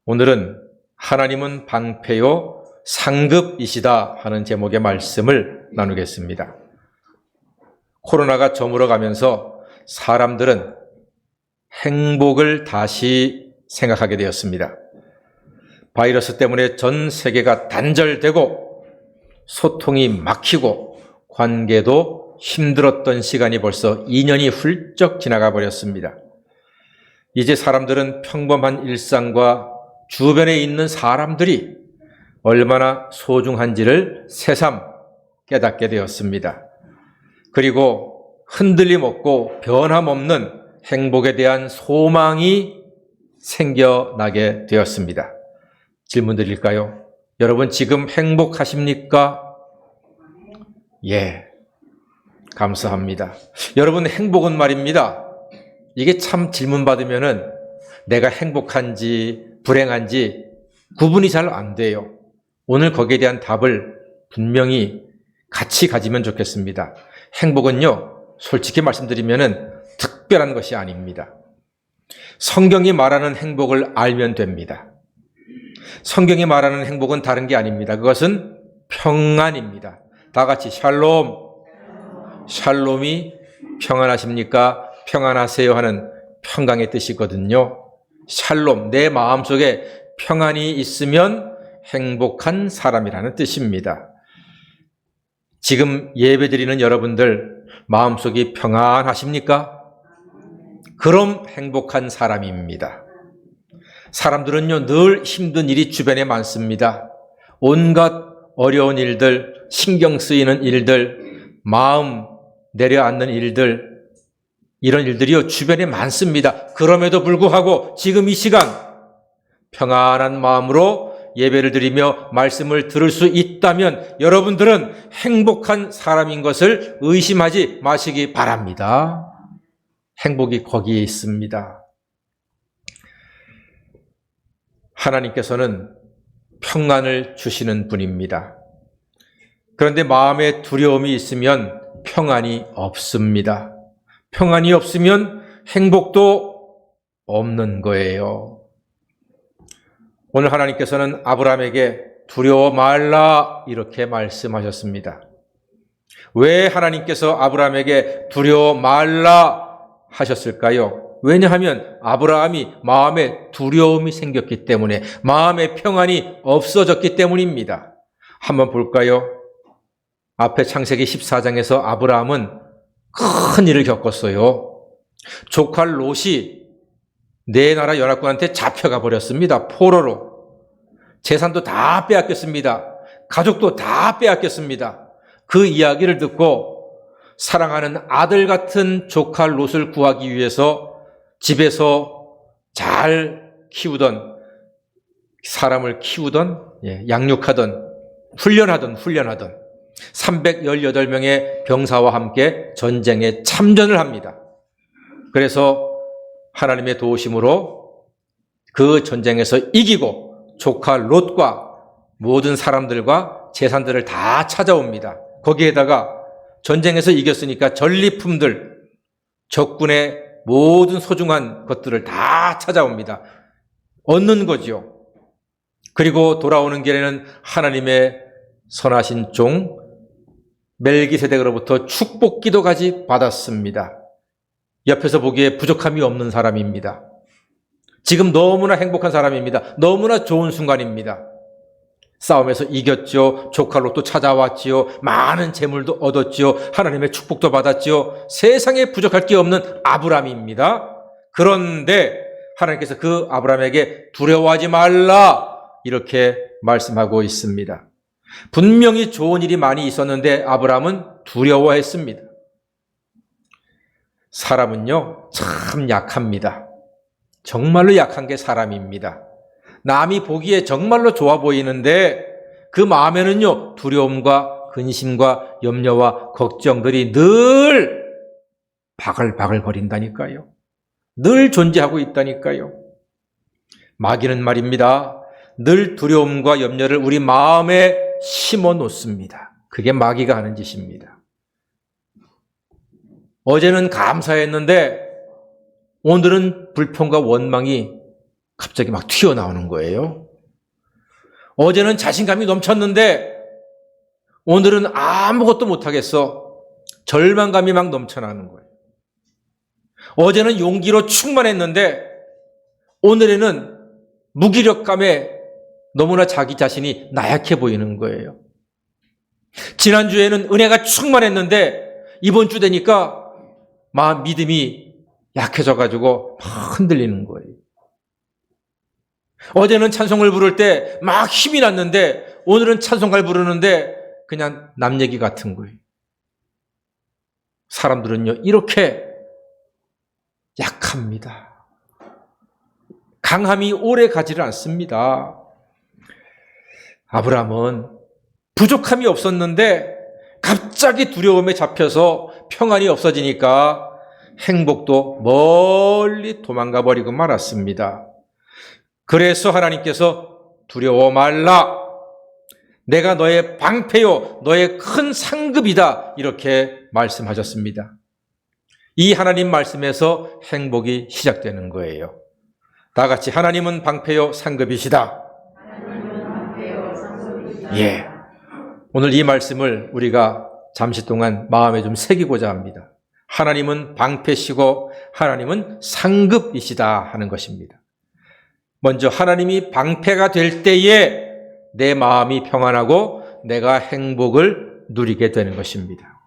오늘은 하나님은 방패요 상급이시다 하는 제목의 말씀을 나누겠습니다. 코로나가 저물어가면서 사람들은 행복을 다시 생각하게 되었습니다. 바이러스 때문에 전 세계가 단절되고 소통이 막히고 관계도 힘들었던 시간이 벌써 2년이 훌쩍 지나가 버렸습니다. 이제 사람들은 평범한 일상과 주변에 있는 사람들이 얼마나 소중한지를 새삼 깨닫게 되었습니다. 그리고 흔들림 없고 변함없는 행복에 대한 소망이 생겨나게 되었습니다. 질문 드릴까요? 여러분 지금 행복하십니까? 예, 감사합니다. 여러분 행복은 말입니다. 이게 참 질문 받으면은 내가 행복한지 불행한지 구분이 잘 안 돼요. 오늘 거기에 대한 답을 분명히 같이 가지면 좋겠습니다. 행복은요, 솔직히 말씀드리면은 특별한 것이 아닙니다. 성경이 말하는 행복을 알면 됩니다. 성경이 말하는 행복은 다른 게 아닙니다. 그것은 평안입니다. 다 같이 샬롬. 샬롬이 평안하십니까? 평안하세요 하는 평강의 뜻이거든요. 샬롬, 내 마음속에 평안이 있으면 행복한 사람이라는 뜻입니다. 지금 예배드리는 여러분들 마음속이 평안하십니까? 그럼 행복한 사람입니다. 사람들은요 늘 힘든 일이 주변에 많습니다. 온갖 어려운 일들, 신경 쓰이는 일들, 마음 내려앉는 일들, 이런 일들이요 주변에 많습니다. 그럼에도 불구하고 지금 이 시간 평안한 마음으로 예배를 드리며 말씀을 들을 수 있다면 여러분들은 행복한 사람인 것을 의심하지 마시기 바랍니다. 행복이 거기에 있습니다. 하나님께서는 평안을 주시는 분입니다. 그런데 마음에 두려움이 있으면 평안이 없습니다. 평안이 없으면 행복도 없는 거예요. 오늘 하나님께서는 아브라함에게 두려워 말라 이렇게 말씀하셨습니다. 왜 하나님께서 아브라함에게 두려워 말라 하셨을까요? 왜냐하면 아브라함이 마음에 두려움이 생겼기 때문에, 마음의 평안이 없어졌기 때문입니다. 한번 볼까요? 앞에 창세기 14장에서 아브라함은 큰 일을 겪었어요. 조카 롯이 네 나라 연합군한테 잡혀가 버렸습니다. 포로로. 재산도 다 빼앗겼습니다. 가족도 다 빼앗겼습니다. 그 이야기를 듣고 사랑하는 아들 같은 조카 롯을 구하기 위해서 집에서 잘 키우던, 사람을 키우던, 양육하던, 훈련하던 318명의 병사와 함께 전쟁에 참전을 합니다. 그래서 하나님의 도우심으로 그 전쟁에서 이기고 조카 롯과 모든 사람들과 재산들을 다 찾아옵니다. 거기에다가 전쟁에서 이겼으니까 전리품들, 적군의 모든 소중한 것들을 다 찾아옵니다. 얻는 거죠. 그리고 돌아오는 길에는 하나님의 선하신 종 멜기세덱으로부터 축복 기도까지 받았습니다. 옆에서 보기에 부족함이 없는 사람입니다. 지금 너무나 행복한 사람입니다. 너무나 좋은 순간입니다. 싸움에서 이겼죠. 조카 롯도 찾아왔지요. 많은 재물도 얻었지요. 하나님의 축복도 받았지요. 세상에 부족할 게 없는 아브라함입니다. 그런데 하나님께서 그 아브라함에게 두려워하지 말라 이렇게 말씀하고 있습니다. 분명히 좋은 일이 많이 있었는데 아브라함은 두려워했습니다. 사람은요 참 약합니다. 정말로 약한 게 사람입니다. 남이 보기에 정말로 좋아 보이는데 그 마음에는요 두려움과 근심과 염려와 걱정들이 늘 바글바글 거린다니까요. 늘 존재하고 있다니까요. 마귀는 말입니다. 늘 두려움과 염려를 우리 마음에 심어 놓습니다. 그게 마귀가 하는 짓입니다. 어제는 감사했는데 오늘은 불평과 원망이 갑자기 막 튀어나오는 거예요. 어제는 자신감이 넘쳤는데 오늘은 아무것도 못하겠어. 절망감이 막 넘쳐나는 거예요. 어제는 용기로 충만했는데 오늘에는 무기력감에 너무나 자기 자신이 나약해 보이는 거예요. 지난주에는 은혜가 충만했는데 이번 주 되니까 막 믿음이 약해져가지고 막 흔들리는 거예요. 어제는 찬송을 부를 때 막 힘이 났는데 오늘은 찬송가를 부르는데 그냥 남 얘기 같은 거예요. 사람들은요, 이렇게 약합니다. 강함이 오래 가지를 않습니다. 아브라함은 부족함이 없었는데 갑자기 두려움에 잡혀서 평안이 없어지니까 행복도 멀리 도망가 버리고 말았습니다. 그래서 하나님께서 두려워 말라. 내가 너의 방패요, 너의 큰 상급이다. 이렇게 말씀하셨습니다. 이 하나님 말씀에서 행복이 시작되는 거예요. 다 같이 하나님은 방패요, 상급이시다. 예. 오늘 이 말씀을 우리가 잠시 동안 마음에 좀 새기고자 합니다. 하나님은 방패시고 하나님은 상급이시다 하는 것입니다. 먼저 하나님이 방패가 될 때에 내 마음이 평안하고 내가 행복을 누리게 되는 것입니다.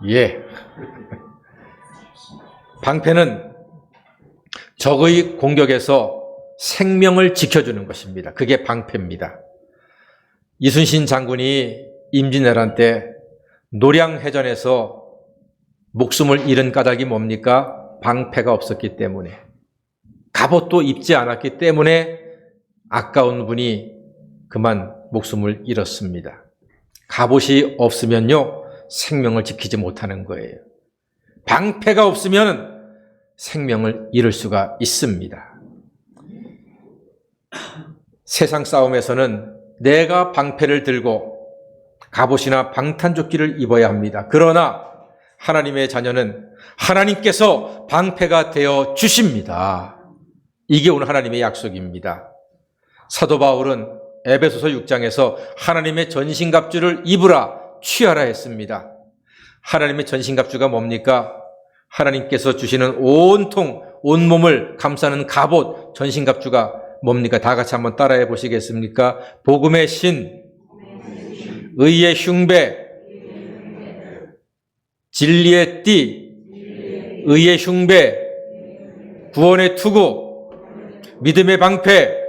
예. 방패는 적의 공격에서 생명을 지켜주는 것입니다. 그게 방패입니다. 이순신 장군이 임진왜란 때 노량해전에서 목숨을 잃은 까닭이 뭡니까? 방패가 없었기 때문에, 갑옷도 입지 않았기 때문에 아까운 분이 그만 목숨을 잃었습니다. 갑옷이 없으면요, 생명을 지키지 못하는 거예요. 방패가 없으면 생명을 잃을 수가 있습니다. 세상 싸움에서는 내가 방패를 들고 갑옷이나 방탄조끼를 입어야 합니다. 그러나 하나님의 자녀는 하나님께서 방패가 되어 주십니다. 이게 오늘 하나님의 약속입니다. 사도 바울은 에베소서 6장에서 하나님의 전신갑주를 입으라, 취하라 했습니다. 하나님의 전신갑주가 뭡니까? 하나님께서 주시는 온통 온몸을 감싸는 갑옷, 전신갑주가 뭡니까? 다 같이 한번 따라해 보시겠습니까? 복음의 신, 의의 흉배, 진리의 띠, 의의 흉배, 구원의 투구, 믿음의 방패,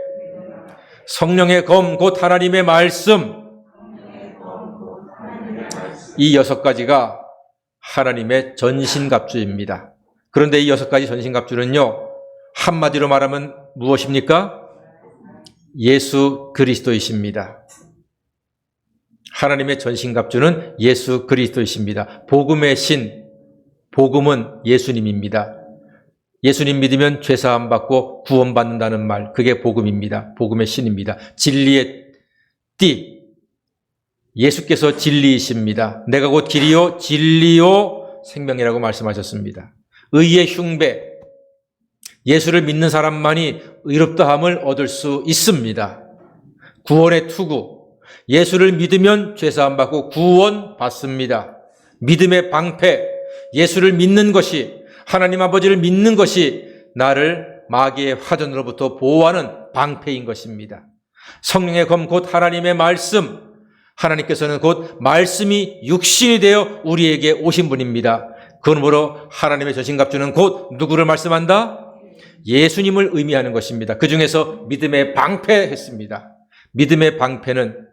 성령의 검, 곧 하나님의 말씀, 이 6가지가 하나님의 전신갑주입니다. 그런데 이 6가지 전신갑주는요, 한마디로 말하면 무엇입니까? 예수 그리스도이십니다. 하나님의 전신갑주는 예수 그리스도이십니다. 복음의 신, 복음은 예수님입니다. 예수님 믿으면 죄사함 받고 구원받는다는 말, 그게 복음입니다. 복음의 신입니다. 진리의 띠, 예수께서 진리이십니다. 내가 곧 길이요 진리요 생명이라고 말씀하셨습니다. 의의 흉배, 예수를 믿는 사람만이 의롭다함을 얻을 수 있습니다. 구원의 투구, 예수를 믿으면 죄사함 받고 구원 받습니다. 믿음의 방패, 예수를 믿는 것이, 하나님 아버지를 믿는 것이 나를 마귀의 화전으로부터 보호하는 방패인 것입니다. 성령의 검, 곧 하나님의 말씀, 하나님께서는 곧 말씀이 육신이 되어 우리에게 오신 분입니다. 그러므로 하나님의 전신갑주는 곧 누구를 말씀한다? 예수님을 의미하는 것입니다. 그 중에서 믿음의 방패 했습니다. 믿음의 방패는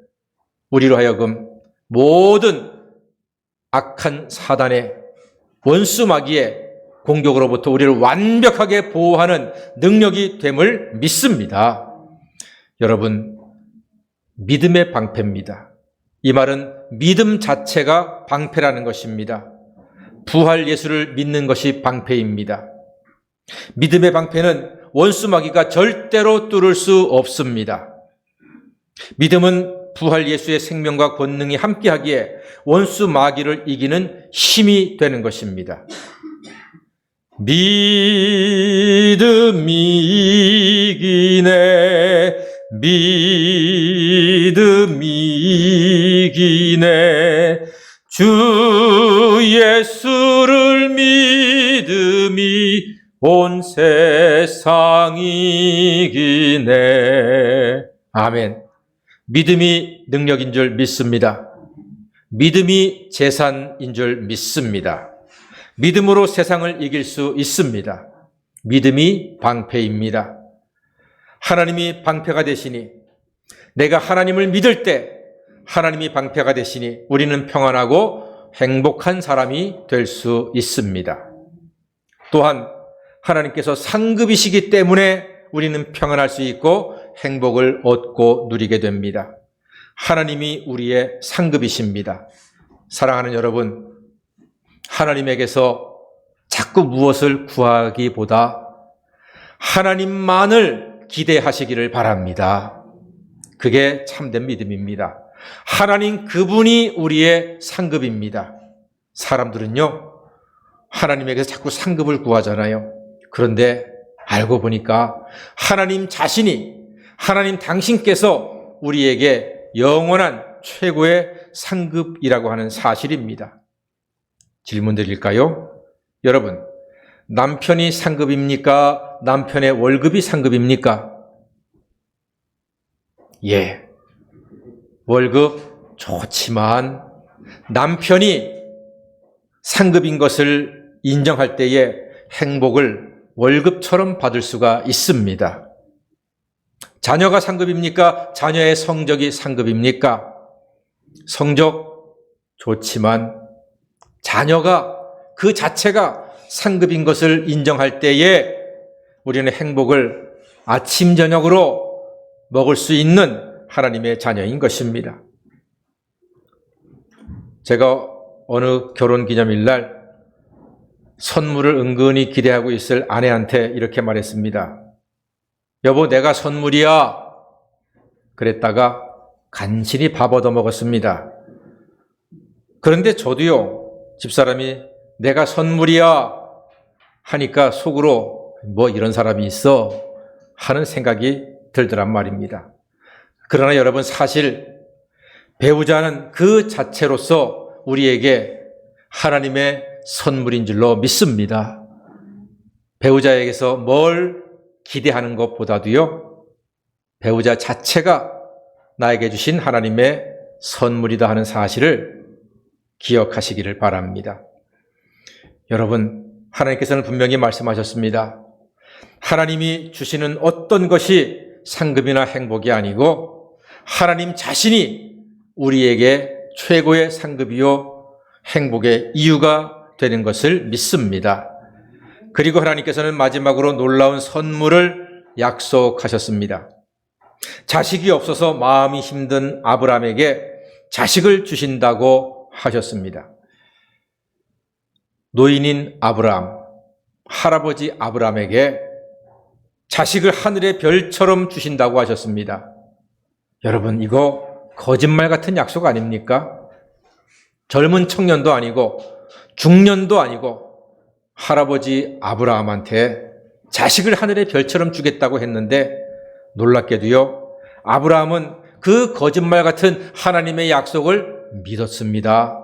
우리로 하여금 모든 악한 사단의 원수 마귀의 공격으로부터 우리를 완벽하게 보호하는 능력이 됨을 믿습니다. 여러분, 믿음의 방패입니다. 이 말은 믿음 자체가 방패라는 것입니다. 부활 예수를 믿는 것이 방패입니다. 믿음의 방패는 원수 마귀가 절대로 뚫을 수 없습니다. 믿음은 부활 예수의 생명과 권능이 함께하기에 원수 마귀를 이기는 힘이 되는 것입니다. 믿음이 이기네, 믿음이 이기네, 주 예수를 믿음이 온 세상이 이기네. 아멘. 믿음이 능력인 줄 믿습니다. 믿음이 재산인 줄 믿습니다. 믿음으로 세상을 이길 수 있습니다. 믿음이 방패입니다. 하나님이 방패가 되시니, 내가 하나님을 믿을 때 하나님이 방패가 되시니 우리는 평안하고 행복한 사람이 될 수 있습니다. 또한 하나님께서 상급이시기 때문에 우리는 평안할 수 있고 행복을 얻고 누리게 됩니다. 하나님이 우리의 상급이십니다. 사랑하는 여러분, 하나님에게서 자꾸 무엇을 구하기보다 하나님만을 기대하시기를 바랍니다. 그게 참된 믿음입니다. 하나님 그분이 우리의 상급입니다. 사람들은요, 하나님에게서 자꾸 상급을 구하잖아요. 그런데 알고 보니까 하나님 자신이, 하나님 당신께서 우리에게 영원한 최고의 상급이라고 하는 사실입니다. 질문 드릴까요? 여러분, 남편이 상급입니까? 남편의 월급이 상급입니까? 예. 월급 좋지만 남편이 상급인 것을 인정할 때에 행복을 월급처럼 받을 수가 있습니다. 자녀가 상급입니까? 자녀의 성적이 상급입니까? 성적 좋지만 자녀가 그 자체가 상급인 것을 인정할 때에 우리는 행복을 아침 저녁으로 먹을 수 있는 하나님의 자녀인 것입니다. 제가 어느 결혼기념일날 선물을 은근히 기대하고 있을 아내한테 이렇게 말했습니다. 여보, 내가 선물이야. 그랬다가 간신히 밥 얻어 먹었습니다. 그런데 저도요, 집사람이 내가 선물이야 하니까 속으로 뭐 이런 사람이 있어 하는 생각이 들더란 말입니다. 그러나 여러분, 사실 배우자는 그 자체로서 우리에게 하나님의 선물인 줄로 믿습니다. 배우자에게서 뭘 기대하는 것보다도요, 배우자 자체가 나에게 주신 하나님의 선물이다 하는 사실을 기억하시기를 바랍니다. 여러분, 하나님께서는 분명히 말씀하셨습니다. 하나님이 주시는 어떤 것이 상급이나 행복이 아니고 하나님 자신이 우리에게 최고의 상급이요 행복의 이유가 되는 것을 믿습니다. 그리고 하나님께서는 마지막으로 놀라운 선물을 약속하셨습니다. 자식이 없어서 마음이 힘든 아브라함에게 자식을 주신다고 하셨습니다. 노인인 아브라함, 할아버지 아브라함에게 자식을 하늘의 별처럼 주신다고 하셨습니다. 여러분, 이거 거짓말 같은 약속 아닙니까? 젊은 청년도 아니고 중년도 아니고 할아버지 아브라함한테 자식을 하늘의 별처럼 주겠다고 했는데 놀랍게도요, 아브라함은 그 거짓말 같은 하나님의 약속을 믿었습니다.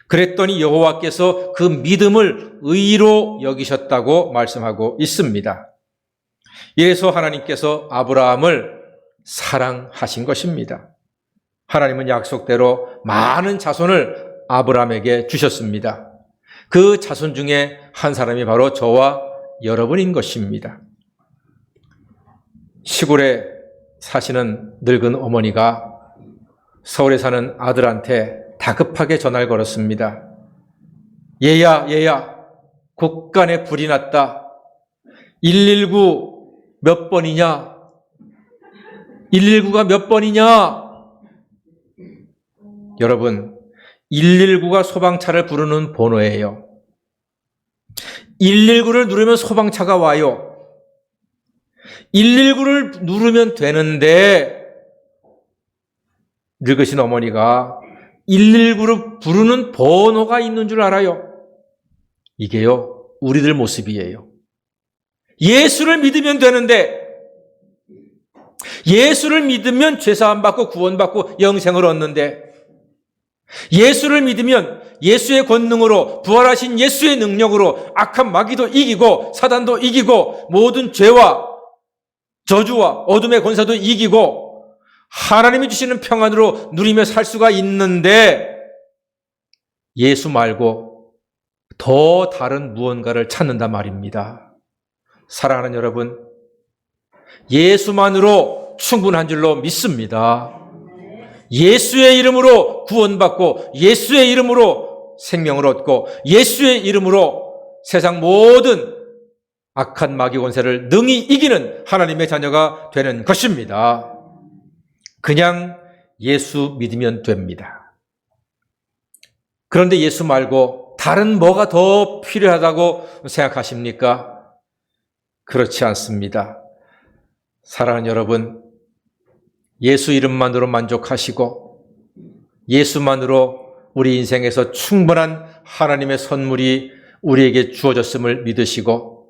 그랬더니 여호와께서 그 믿음을 의로 여기셨다고 말씀하고 있습니다. 이래서 하나님께서 아브라함을 사랑하신 것입니다. 하나님은 약속대로 많은 자손을 아브라함에게 주셨습니다. 그 자손 중에 한 사람이 바로 저와 여러분인 것입니다. 시골에 사시는 늙은 어머니가 서울에 사는 아들한테 다급하게 전화를 걸었습니다. 얘야, 곳간에 불이 났다. 119 몇 번이냐? 119가 몇 번이냐? 여러분, 119가 소방차를 부르는 번호예요. 119를 누르면 소방차가 와요. 119를 누르면 되는데 늙으신 어머니가 119를 부르는 번호가 있는 줄 알아요? 이게요, 우리들 모습이에요. 예수를 믿으면 되는데, 예수를 믿으면 죄사함 받고 구원받고 영생을 얻는데, 예수를 믿으면 예수의 권능으로, 부활하신 예수의 능력으로 악한 마귀도 이기고 사단도 이기고 모든 죄와 저주와 어둠의 권세도 이기고 하나님이 주시는 평안으로 누리며 살 수가 있는데, 예수 말고 더 다른 무언가를 찾는단 말입니다. 사랑하는 여러분, 예수만으로 충분한 줄로 믿습니다. 예수의 이름으로 구원받고 예수의 이름으로 생명을 얻고 예수의 이름으로 세상 모든 악한 마귀 권세를 능히 이기는 하나님의 자녀가 되는 것입니다. 그냥 예수 믿으면 됩니다. 그런데 예수 말고 다른 뭐가 더 필요하다고 생각하십니까? 그렇지 않습니다. 사랑하는 여러분, 예수 이름만으로 만족하시고 예수만으로 우리 인생에서 충분한 하나님의 선물이 우리에게 주어졌음을 믿으시고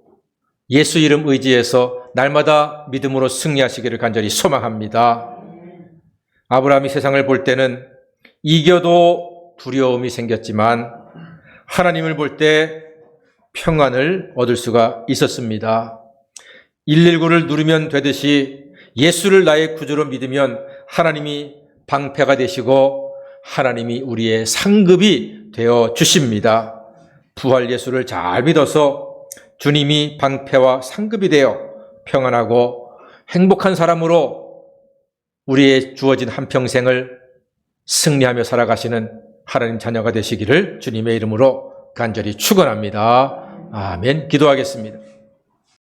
예수 이름 의지해서 날마다 믿음으로 승리하시기를 간절히 소망합니다. 아브라함이 세상을 볼 때는 이겨도 두려움이 생겼지만 하나님을 볼 때 평안을 얻을 수가 있었습니다. 119를 누르면 되듯이 예수를 나의 구주로 믿으면 하나님이 방패가 되시고 하나님이 우리의 상급이 되어 주십니다. 부활 예수를 잘 믿어서 주님이 방패와 상급이 되어 평안하고 행복한 사람으로 우리의 주어진 한평생을 승리하며 살아가시는 하나님 자녀가 되시기를 주님의 이름으로 간절히 축원합니다. 아멘. 기도하겠습니다.